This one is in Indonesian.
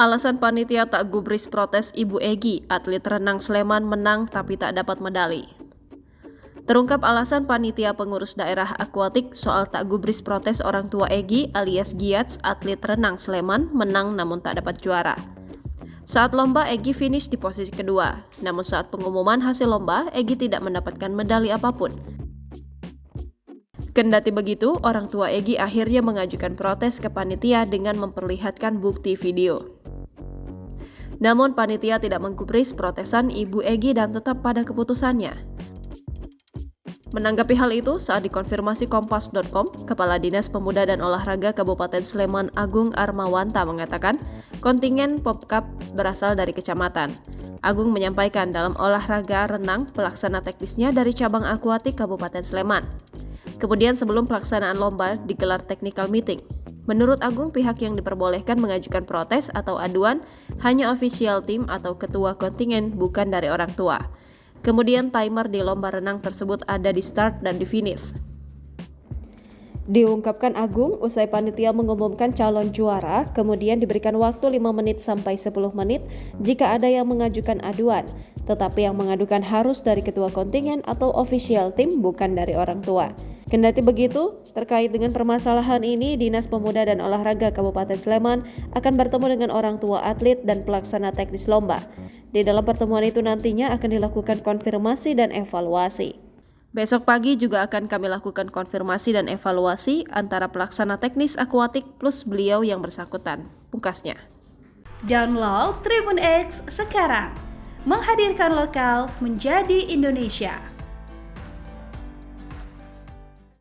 Alasan panitia tak gubris protes Ibu Egy, atlet renang Sleman menang tapi tak dapat medali. Terungkap alasan panitia pengurus daerah akuatik soal tak gubris protes orang tua Egy alias Giats, atlet renang Sleman, menang namun tak dapat juara. Saat lomba, Egy finish di posisi kedua. Namun saat pengumuman hasil lomba, Egy tidak mendapatkan medali apapun. Kendati begitu, orang tua Egy akhirnya mengajukan protes ke panitia dengan memperlihatkan bukti video. Namun panitia tidak menggubris protesan Ibu Egy dan tetap pada keputusannya. Menanggapi hal itu, saat dikonfirmasi Kompas.com, Kepala Dinas Pemuda dan Olahraga Kabupaten Sleman Agung Armawanta mengatakan, kontingen Popkap berasal dari kecamatan. Agung menyampaikan dalam olahraga renang, pelaksana teknisnya dari cabang akuatik Kabupaten Sleman. Kemudian sebelum pelaksanaan lomba digelar technical meeting. Menurut Agung, pihak yang diperbolehkan mengajukan protes atau aduan hanya official team atau ketua kontingen, bukan dari orang tua. Kemudian timer di lomba renang tersebut ada di start dan di finish. Diungkapkan Agung, usai panitia mengumumkan calon juara, kemudian diberikan waktu 5 menit sampai 10 menit jika ada yang mengajukan aduan, tetapi yang mengadukan harus dari ketua kontingen atau official team, bukan dari orang tua. Kendati begitu, terkait dengan permasalahan ini, Dinas Pemuda dan Olahraga Kabupaten Sleman akan bertemu dengan orang tua atlet dan pelaksana teknis lomba. Di dalam pertemuan itu nantinya akan dilakukan konfirmasi dan evaluasi. Besok pagi juga akan kami lakukan konfirmasi dan evaluasi antara pelaksana teknis akuatik plus beliau yang bersangkutan, pungkasnya. Download Tribun X sekarang, menghadirkan lokal menjadi Indonesia.